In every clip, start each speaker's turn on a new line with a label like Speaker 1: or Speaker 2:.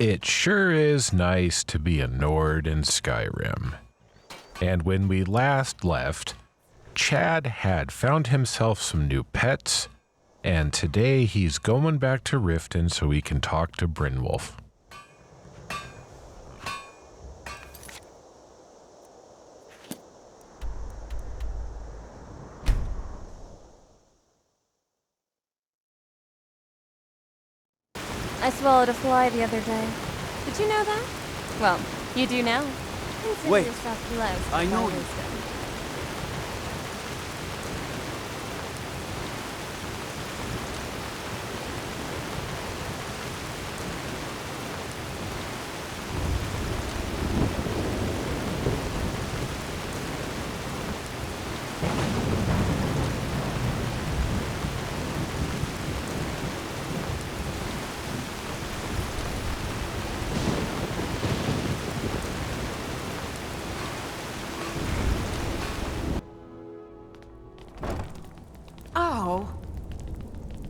Speaker 1: It sure is nice to be a Nord in Skyrim. And when we last left, Chad had found himself some new pets, and today he's going back to Riften so he can talk to Brynwolf.
Speaker 2: I swallowed a fly the other day. Did you know that? Well, you do now. Consider
Speaker 3: Wait,
Speaker 2: yourself blessed.
Speaker 3: I know you.
Speaker 2: Wisdom.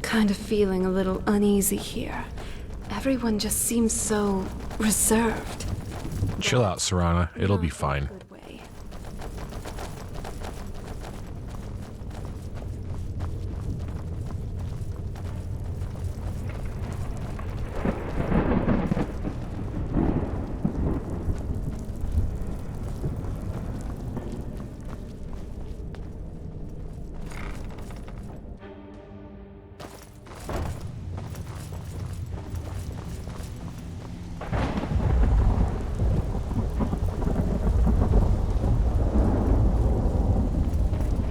Speaker 4: Kind of feeling a little uneasy here. Everyone just seems so reserved.
Speaker 1: Chill out, Serana. It'll be fine.
Speaker 4: Good way.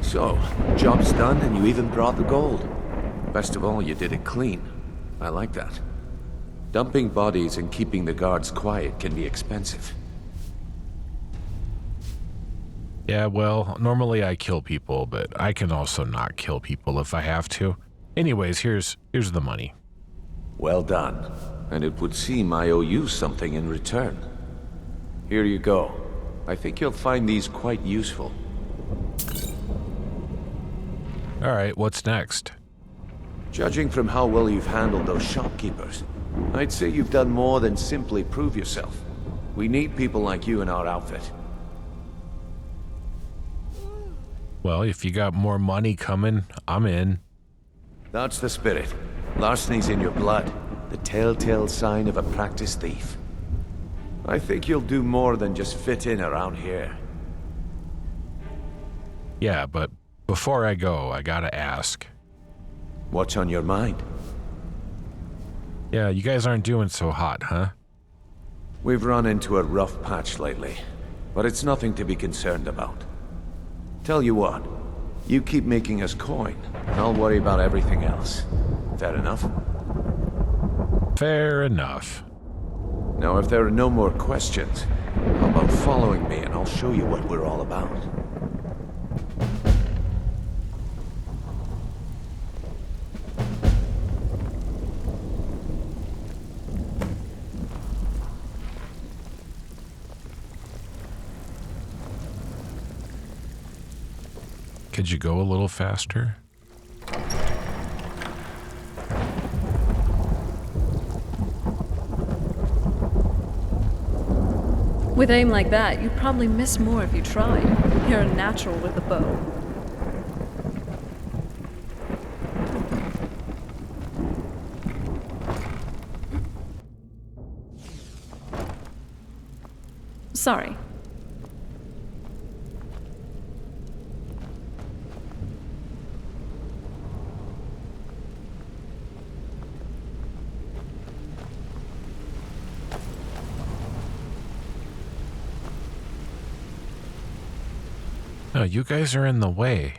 Speaker 3: So, job's done and you even brought the gold. Best of all, you did it clean. I like that. Dumping bodies and keeping the guards quiet can be expensive.
Speaker 1: Yeah, well, normally I kill people, but I can also not kill people if I have to. Anyways, here's the money.
Speaker 3: Well done. And it would seem I owe you something in return. Here you go. I think you'll find these quite useful.
Speaker 1: Alright, what's next?
Speaker 3: Judging from how well you've handled those shopkeepers, I'd say you've done more than simply prove yourself. We need people like you in our outfit.
Speaker 1: Well, if you got more money coming, I'm in.
Speaker 3: That's the spirit. Larceny's in your blood, the telltale sign of a practiced thief. I think you'll do more than just fit in around here.
Speaker 1: Yeah, but before I go, I gotta ask.
Speaker 3: What's on your mind?
Speaker 1: Yeah, you guys aren't doing so hot, huh?
Speaker 3: We've run into a rough patch lately, but it's nothing to be concerned about. Tell you what, you keep making us coin, and I'll worry about everything else. Fair enough?
Speaker 1: Fair enough.
Speaker 3: Now, if there are no more questions, how about following me and I'll show you what we're all about?
Speaker 1: Could you go a little faster?
Speaker 5: With aim like that, you'd probably miss more if you tried. You're a natural with the bow. Sorry.
Speaker 1: No, you guys are in the way.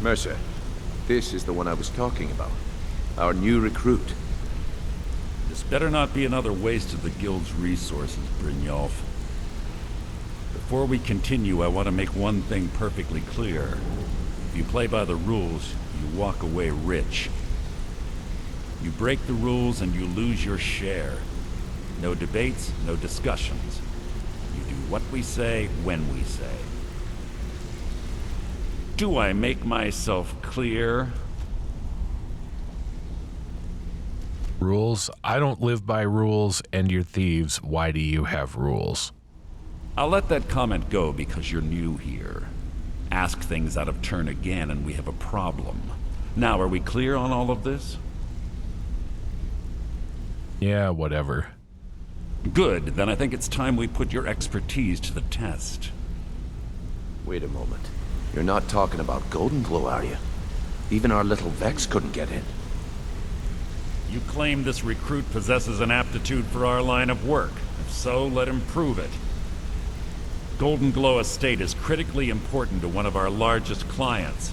Speaker 3: Mercer, this is the one I was talking about. Our new recruit.
Speaker 6: This better not be another waste of the Guild's resources, Brynjolf. Before we continue, I want to make one thing perfectly clear. If you play by the rules, you walk away rich. You break the rules and you lose your share. No debates, no discussions. You do what we say, when we say. Do I make myself clear?
Speaker 1: Rules? I don't live by rules, and you're thieves. Why do you have rules?
Speaker 6: I'll let that comment go because you're new here. Ask things out of turn again and we have a problem. Now, are we clear on all of this?
Speaker 1: Yeah, whatever.
Speaker 6: Good, then I think it's time we put your expertise to the test.
Speaker 3: Wait a moment. You're not talking about Goldenglow, are you? Even our little Vex couldn't get in.
Speaker 6: You claim this recruit possesses an aptitude for our line of work. If so, let him prove it. Goldenglow Estate is critically important to one of our largest clients.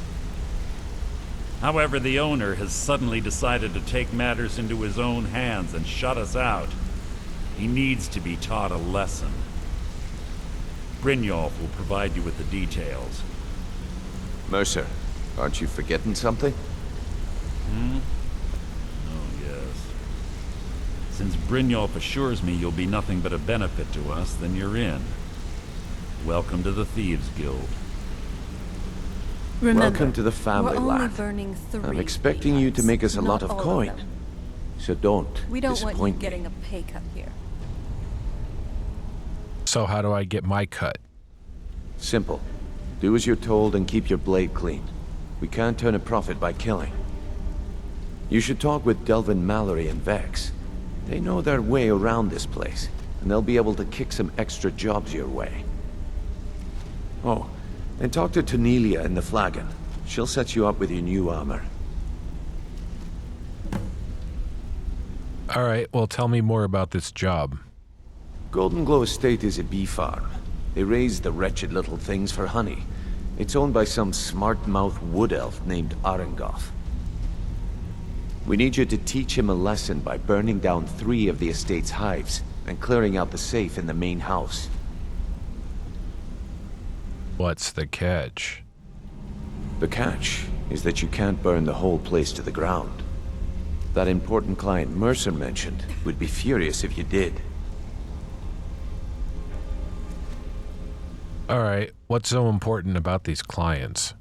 Speaker 6: However, the owner has suddenly decided to take matters into his own hands and shut us out. He needs to be taught a lesson. Brynjolf will provide you with the details.
Speaker 3: Mercer, aren't you forgetting something?
Speaker 6: Oh, yes. Since Brynjolf assures me you'll be nothing but a benefit to us, then you're in. Welcome to the Thieves Guild.
Speaker 2: Remember,
Speaker 3: Welcome to the family,
Speaker 2: we're only
Speaker 3: lad.
Speaker 2: burning 3.
Speaker 3: I'm expecting you to make us a lot
Speaker 2: not
Speaker 3: of
Speaker 2: all
Speaker 3: coin.
Speaker 2: them.
Speaker 3: So don't
Speaker 2: We don't want you
Speaker 3: disappoint me.
Speaker 2: getting a pay cut here.
Speaker 1: So how do I get my cut?
Speaker 3: Simple. Do as you're told and keep your blade clean. We can't turn a profit by killing. You should talk with Delvin Mallory and Vex. They know their way around this place, and they'll be able to kick some extra jobs your way. Oh, and talk to Tanelia in the Flagon. She'll set you up with your new armor.
Speaker 1: All right, well, tell me more about this job.
Speaker 3: Goldenglow Estate is a bee farm. They raise the wretched little things for honey. It's owned by some smart-mouthed wood elf named Arengoth. We need you to teach him a lesson by burning down 3 of the estate's hives and clearing out the safe in the main house.
Speaker 1: What's the catch?
Speaker 3: The catch is that you can't burn the whole place to the ground. That important client Mercer mentioned would be furious if you did.
Speaker 1: All right, what's so important about these clients?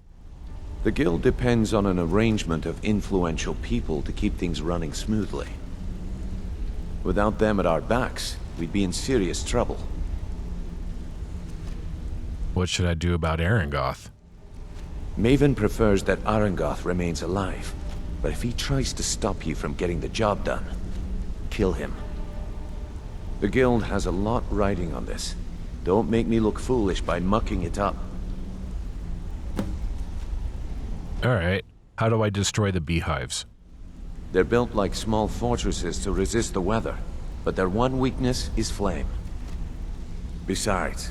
Speaker 3: The guild depends on an arrangement of influential people to keep things running smoothly. Without them at our backs, we'd be in serious trouble.
Speaker 1: What should I do about Arengoth?
Speaker 3: Maven prefers that Arengoth remains alive, but if he tries to stop you from getting the job done, kill him. The guild has a lot riding on this. Don't make me look foolish by mucking it up.
Speaker 1: All right, how do I destroy the beehives?
Speaker 3: They're built like small fortresses to resist the weather, but their one weakness is flame. Besides,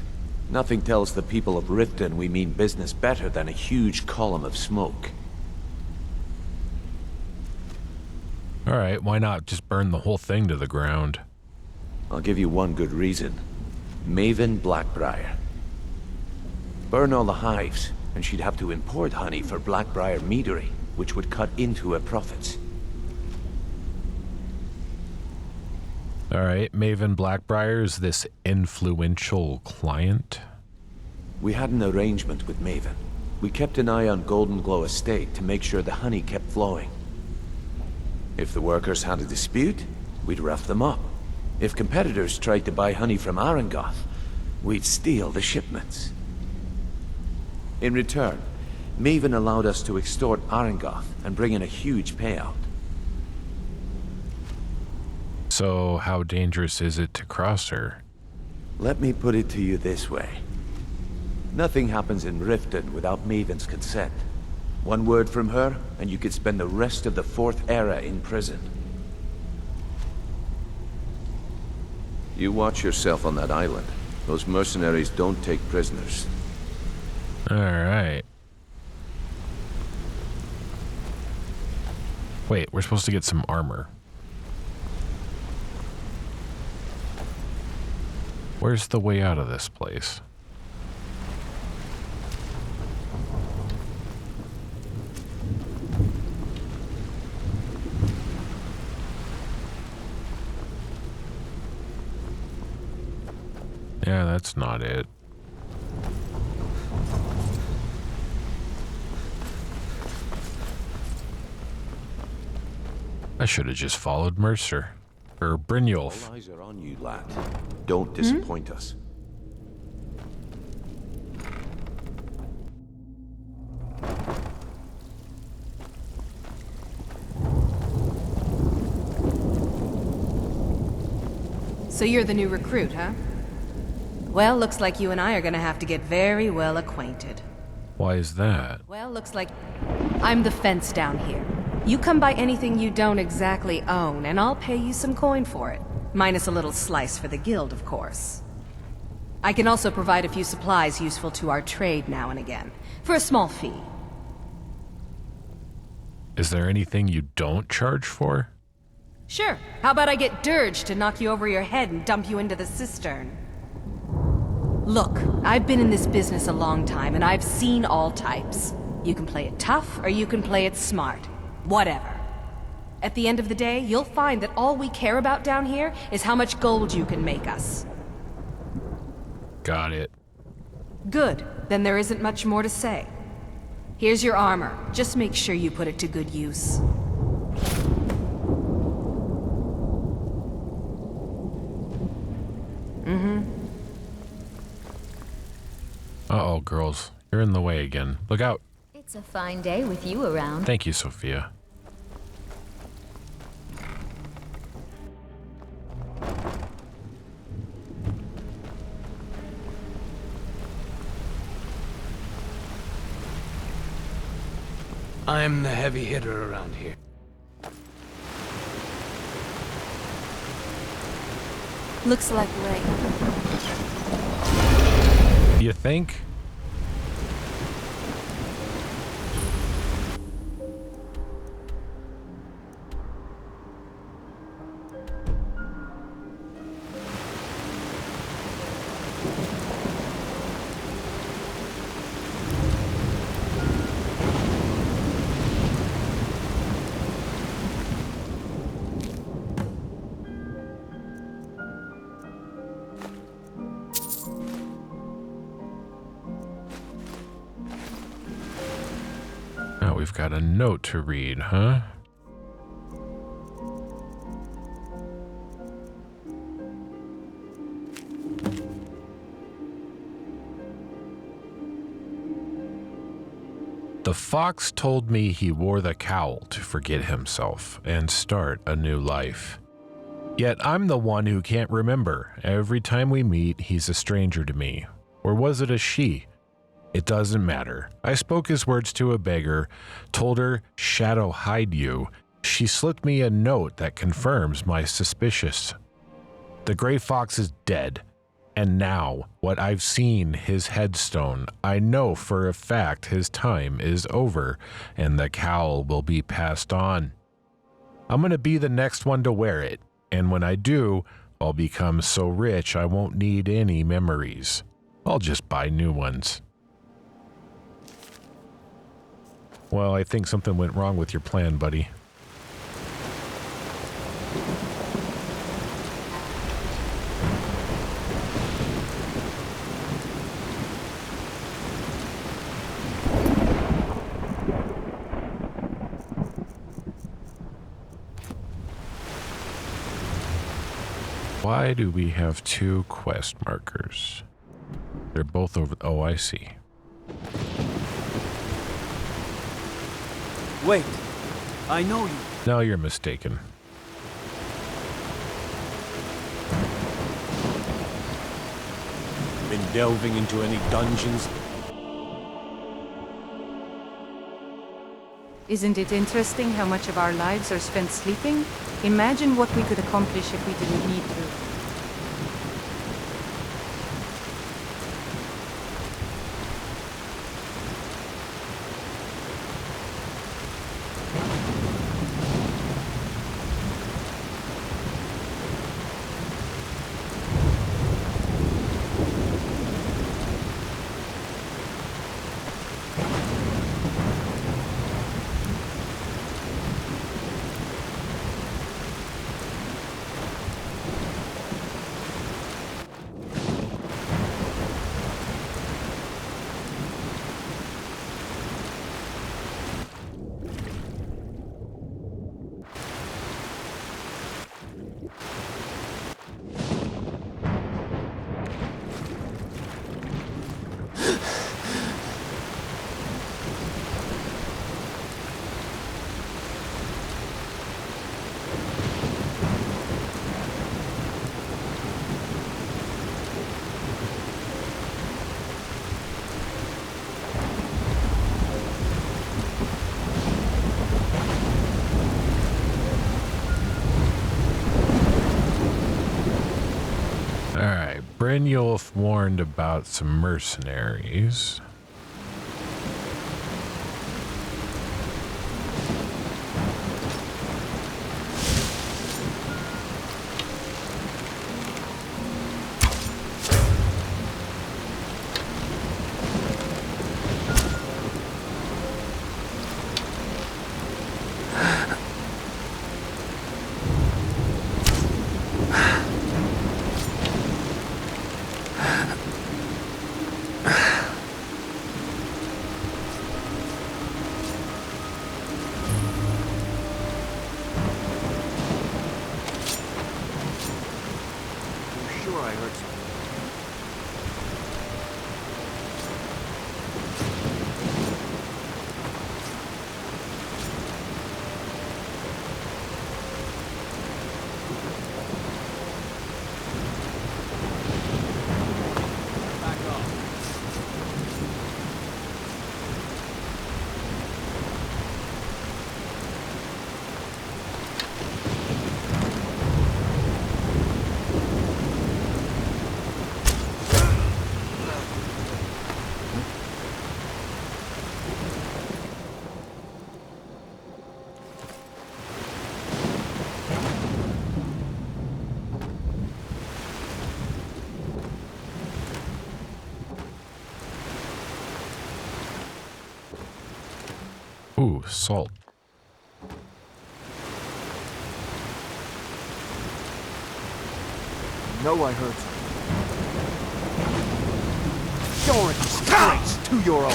Speaker 3: nothing tells the people of Riften we mean business better than a huge column of smoke.
Speaker 1: All right, why not just burn the whole thing to the ground?
Speaker 3: I'll give you one good reason. Maven Blackbriar. Burn all the hives, and she'd have to import honey for Blackbriar meadery, which would cut into her profits.
Speaker 1: All right, Maven Blackbriar is this influential client?
Speaker 3: We had an arrangement with Maven. We kept an eye on Goldenglow Estate to make sure the honey kept flowing. If the workers had a dispute, we'd rough them up. If competitors tried to buy honey from Arengoth, we'd steal the shipments. In return, Maven allowed us to extort Arengoth and bring in a huge payout.
Speaker 1: So how dangerous is it to cross her?
Speaker 3: Let me put it to you this way. Nothing happens in Riften without Maven's consent. One word from her, and you could spend the rest of the 4th era in prison. You watch yourself on that island. Those mercenaries don't take prisoners.
Speaker 1: All right. Wait, we're supposed to get some armor. Where's the way out of this place? Yeah, that's not it. I should have just followed Mercer. Or Brynjolf.
Speaker 3: All eyes are on you, lad. Don't disappoint us.
Speaker 7: So you're the new recruit, huh? Well, looks like you and I are gonna have to get very well acquainted.
Speaker 1: Why is that?
Speaker 7: Well, looks like I'm the fence down here. You come by anything you don't exactly own, and I'll pay you some coin for it. Minus a little slice for the guild, of course. I can also provide a few supplies useful to our trade now and again, for a small fee.
Speaker 1: Is there anything you don't charge for?
Speaker 7: Sure. How about I get Dirge to knock you over your head and dump you into the cistern? Look, I've been in this business a long time, and I've seen all types. You can play it tough, or you can play it smart. Whatever. At the end of the day, you'll find that all we care about down here is how much gold you can make us.
Speaker 1: Got it.
Speaker 7: Good. Then there isn't much more to say. Here's your armor. Just make sure you put it to good use.
Speaker 1: Uh-oh, girls. You're in the way again. Look out.
Speaker 8: It's a fine day with you around.
Speaker 1: Thank you, Sophia.
Speaker 9: I'm the heavy hitter around here.
Speaker 2: Looks like rain.
Speaker 1: You think? Now we've got a note to read, huh? The fox told me he wore the cowl to forget himself and start a new life. Yet I'm the one who can't remember. Every time we meet, he's a stranger to me. Or was it a she? It doesn't matter. I spoke his words to a beggar, told her, "Shadow hide you." She slipped me a note that confirms my suspicious. The gray fox is dead. And now, what I've seen, his headstone, I know for a fact his time is over, and the cowl will be passed on. I'm gonna be the next one to wear it, and when I do, I'll become so rich I won't need any memories. I'll just buy new ones. Well, I think something went wrong with your plan, buddy. Why do we have two quest markers? They're both over. Oh, I see.
Speaker 9: Wait, I know you.
Speaker 1: No, you're mistaken.
Speaker 9: Been delving into any dungeons?
Speaker 10: Isn't it interesting how much of our lives are spent sleeping? Imagine what we could accomplish if we didn't need to.
Speaker 1: Brynjolf warned about some mercenaries.
Speaker 9: Sure, I heard something. Back off.
Speaker 1: Ooh, salt.
Speaker 9: No, I heard something. Your disgrace to your own.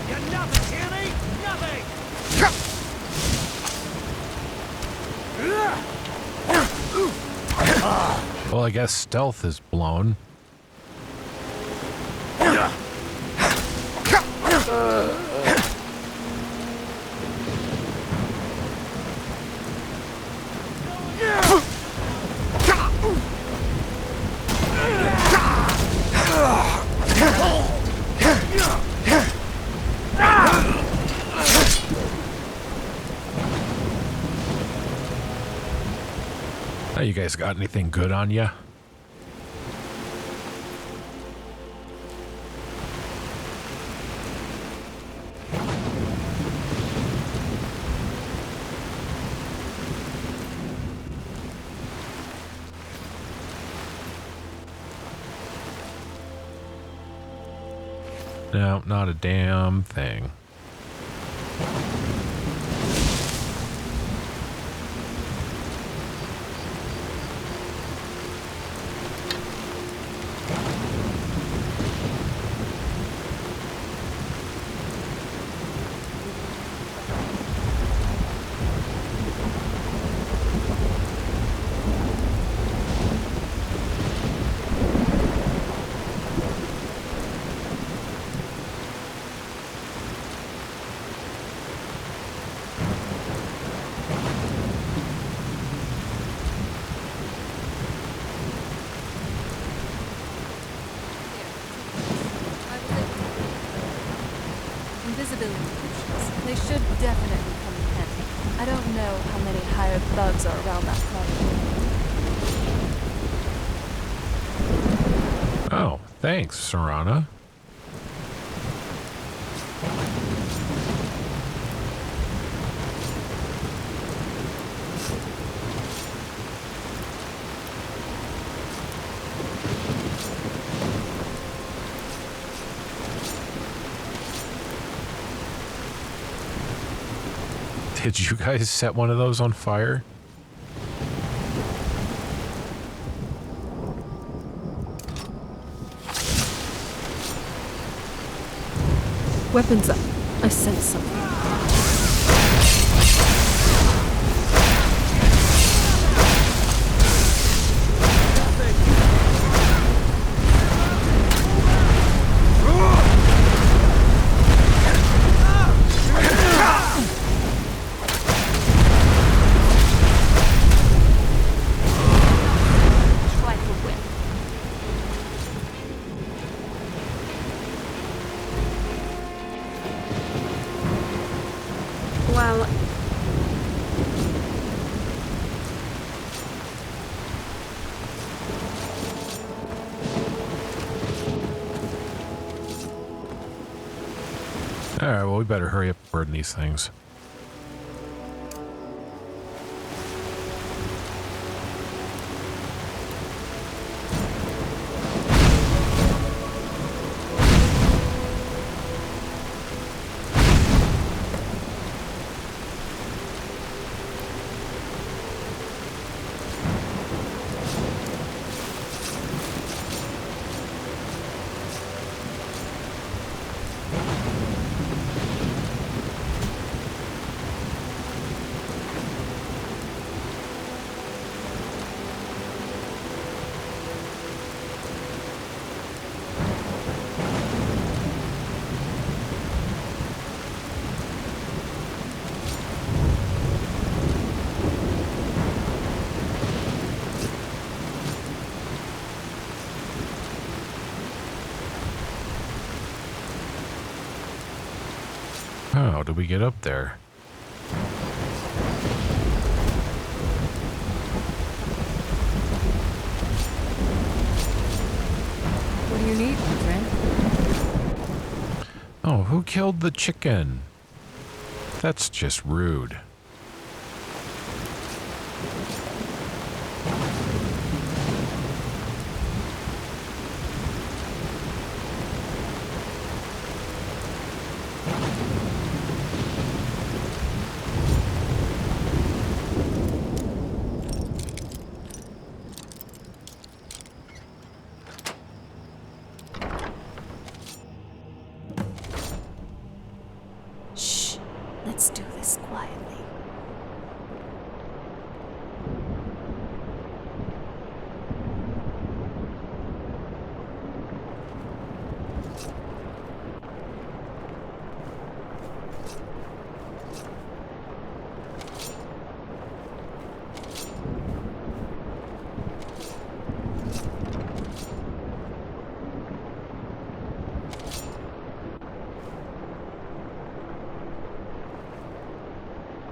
Speaker 9: You're nothing, Annie! Nothing!
Speaker 1: Well, I guess stealth is blown. Hey, you guys got anything good on ya? No, not a damn thing.
Speaker 5: Invisibility potions. They should definitely come in handy. I don't know how many hired thugs are around that property.
Speaker 1: Oh, thanks, Serana. Did you guys set one of those on fire?
Speaker 5: Weapons up. I sense something.
Speaker 1: Alright, well, we better hurry up and burn these things. How did we get up there?
Speaker 5: What do you need, my friend?
Speaker 1: Oh, who killed the chicken? That's just rude.
Speaker 4: Let's do this quietly.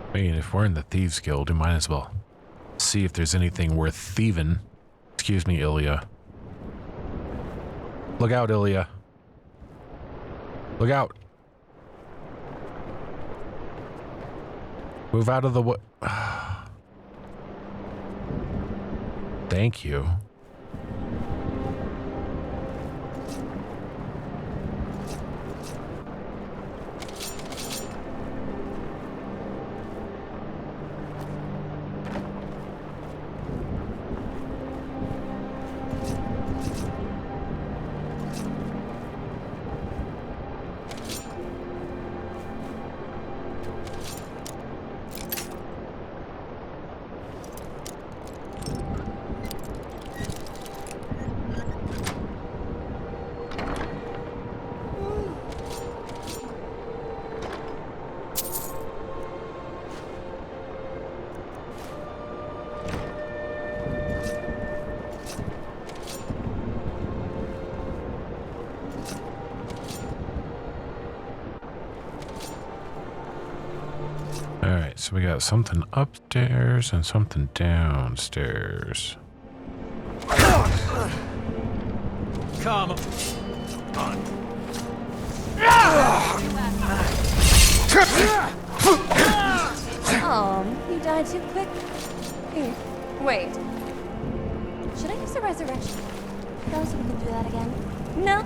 Speaker 1: I mean, if we're in the Thieves Guild, we might as well see if there's anything worth thieving. Excuse me, Ilya. Look out, Ilya. Look out. Move out of the way. Thank you. Alright, so we got something upstairs and something downstairs.
Speaker 9: Come on.
Speaker 2: Oh, you died too quick. Wait. Should I use a resurrection? Go so we can do that again. No?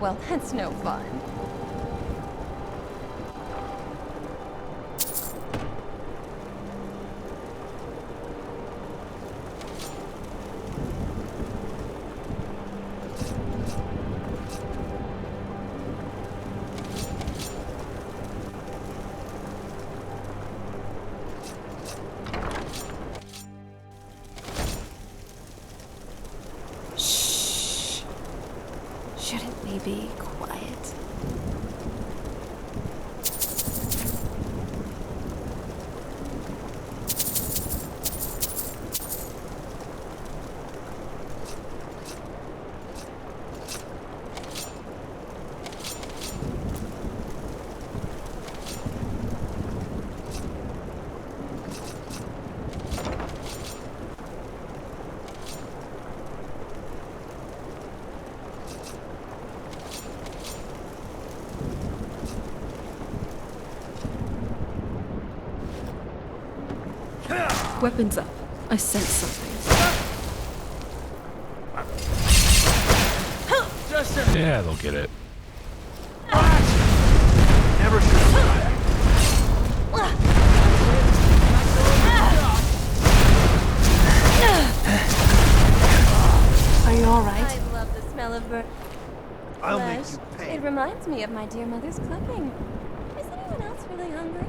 Speaker 2: Well, that's no fun.
Speaker 4: Shh. Shouldn't we be quiet? Weapons up. I sense something.
Speaker 1: Yeah, they'll get it.
Speaker 9: Never should have.
Speaker 4: Are you alright?
Speaker 2: I love the smell of
Speaker 9: I'll make
Speaker 2: flesh.
Speaker 9: you pay.
Speaker 2: It reminds me of my dear mother's cooking. Is anyone else really hungry?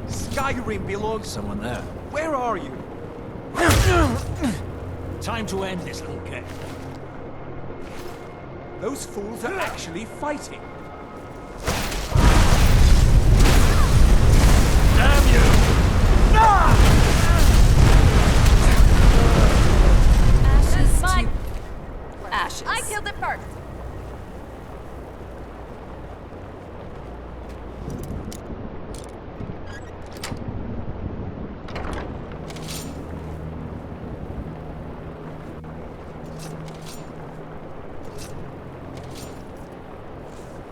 Speaker 9: Skyrim belongs.
Speaker 11: Someone there.
Speaker 9: Where are you?
Speaker 11: Time to end this, little kid.
Speaker 9: Those fools are actually fighting.
Speaker 11: Damn you!
Speaker 2: Ashes
Speaker 7: Mine.
Speaker 2: to
Speaker 7: Ashes.
Speaker 2: I killed it first.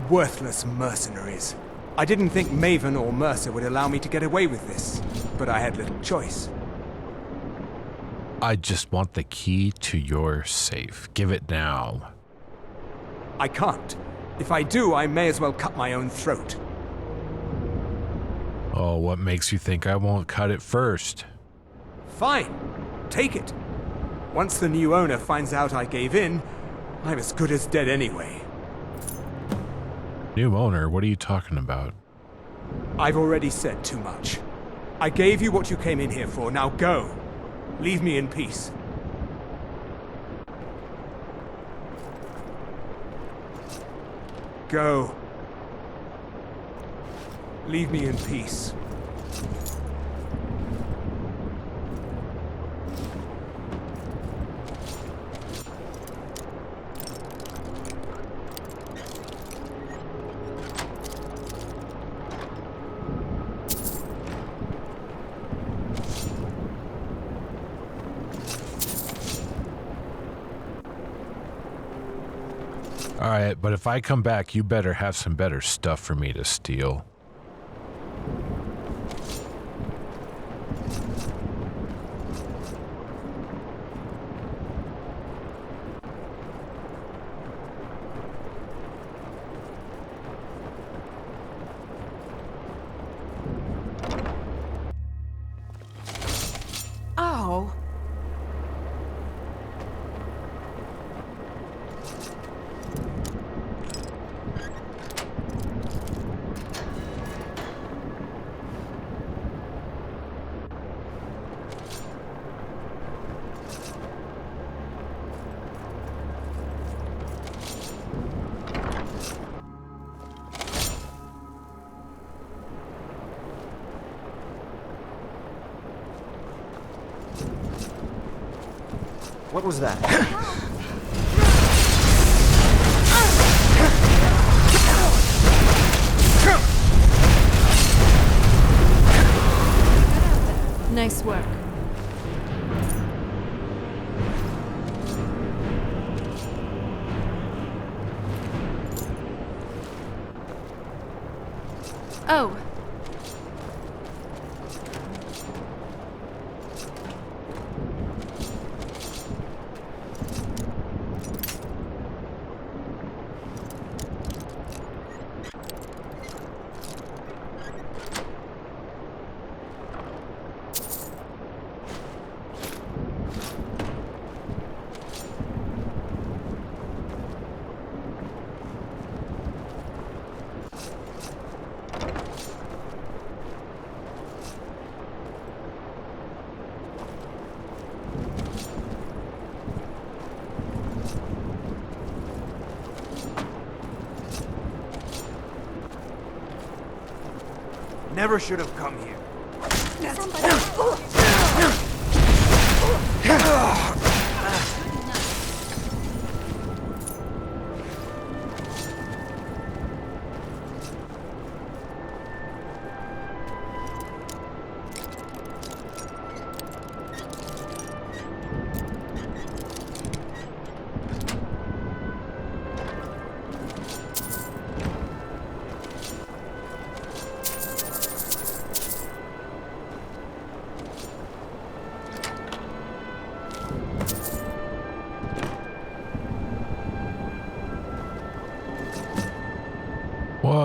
Speaker 9: Worthless mercenaries. I didn't think Maven or Mercer would allow me to get away with this, but I had little choice.
Speaker 1: I just want the key to your safe. Give it now.
Speaker 9: I can't. If I do, I may as well cut my own throat.
Speaker 1: Oh, what makes you think I won't cut it first?
Speaker 9: Fine. Take it. Once the new owner finds out I gave in, I'm as good as dead anyway.
Speaker 1: New owner? What are you talking about?
Speaker 9: I've already said too much. I gave you what you came in here for, now go. Leave me in peace. Go. Leave me in peace.
Speaker 1: Alright, but if I come back, you better have some better stuff for me to steal.
Speaker 10: Ow!
Speaker 11: What was that?
Speaker 4: Nice work. Oh.
Speaker 9: Never should have come here.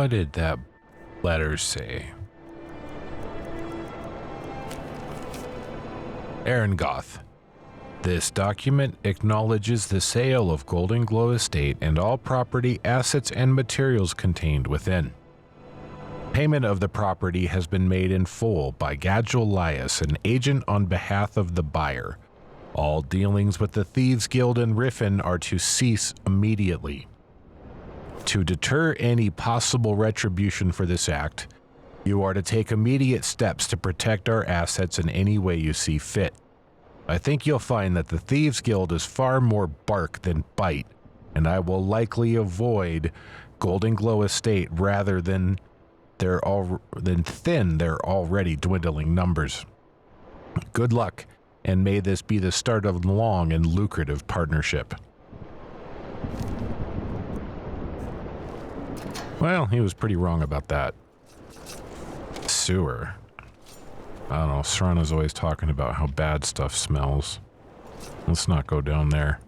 Speaker 1: What did that letter say? Aaron Goth. This document acknowledges the sale of Goldenglow Estate and all property, assets, and materials contained within. Payment of the property has been made in full by Gadgel Lias, an agent on behalf of the buyer. All dealings with the Thieves Guild and Riffin are to cease immediately. To deter any possible retribution for this act, you are to take immediate steps to protect our assets in any way you see fit. I think you'll find that the Thieves Guild is far more bark than bite, and I will likely avoid Goldenglow Estate rather than thin their already dwindling numbers. Good luck, and may this be the start of a long and lucrative partnership. Well, he was pretty wrong about that. Sewer. I don't know, Serana's always talking about how bad stuff smells. Let's not go down there.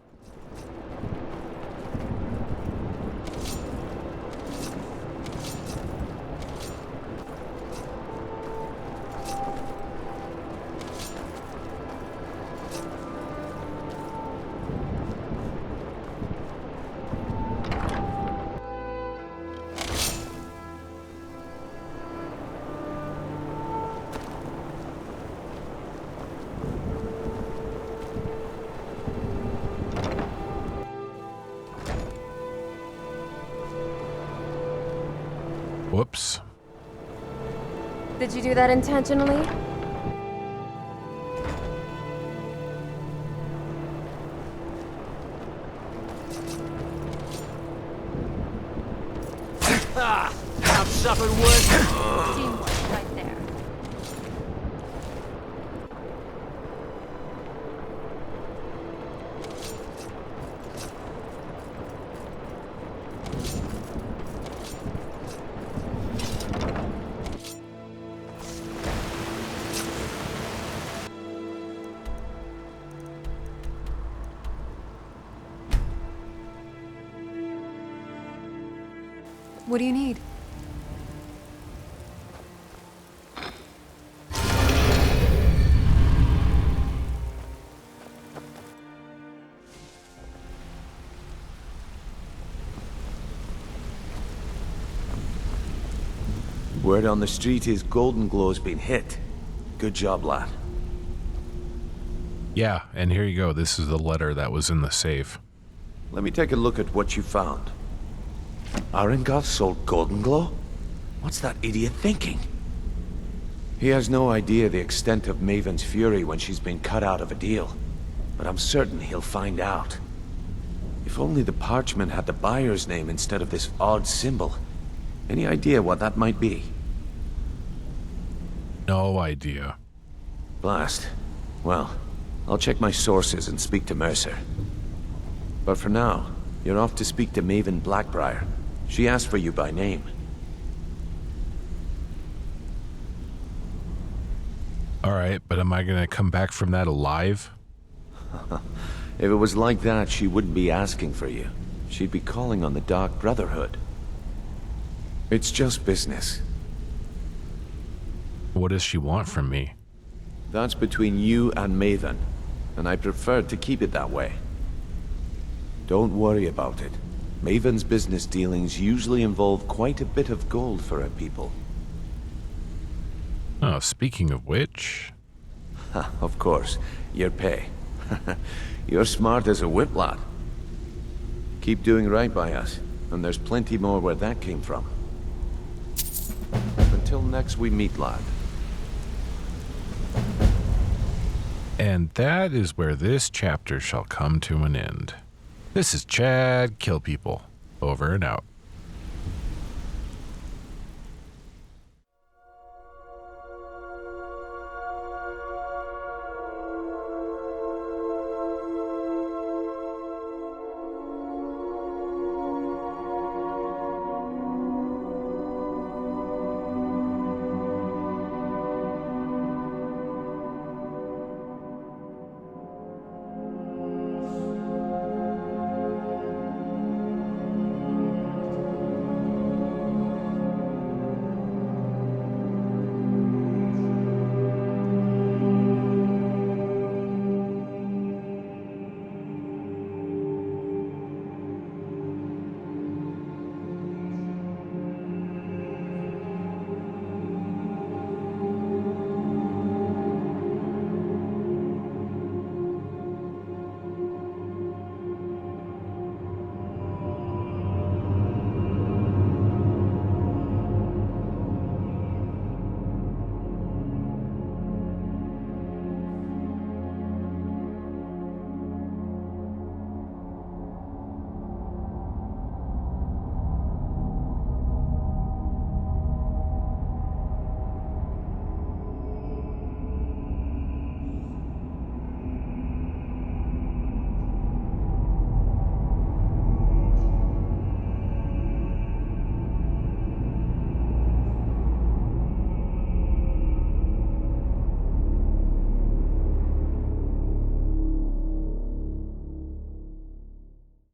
Speaker 1: Whoops.
Speaker 2: Did you do that intentionally?
Speaker 11: I've suffered worse.
Speaker 2: Teamwork right there.
Speaker 4: What do you need?
Speaker 3: Word on the street is Goldenglow's been hit. Good job, lad.
Speaker 1: Yeah, and here you go. This is the letter that was in the safe.
Speaker 3: Let me take a look at what you found. Arengoth sold Goldenglow? What's that idiot thinking? He has no idea the extent of Maven's fury when she's been cut out of a deal. But I'm certain he'll find out. If only the parchment had the buyer's name instead of this odd symbol. Any idea what that might be?
Speaker 1: No idea.
Speaker 3: Blast. Well, I'll check my sources and speak to Mercer. But for now, you're off to speak to Maven Blackbriar. She asked for you by name.
Speaker 1: Alright, but am I gonna come back from that alive?
Speaker 3: If it was like that, she wouldn't be asking for you. She'd be calling on the Dark Brotherhood. It's just business.
Speaker 1: What does she want from me?
Speaker 3: That's between you and Maven, and I prefer to keep it that way. Don't worry about it. Maven's business dealings usually involve quite a bit of gold for her people.
Speaker 1: Oh, speaking of which...
Speaker 3: Of course, your pay. You're smart as a whip, lad. Keep doing right by us, and there's plenty more where that came from. Until next we meet, lad.
Speaker 1: And that is where this chapter shall come to an end. This is Chad Kill People. Over and out.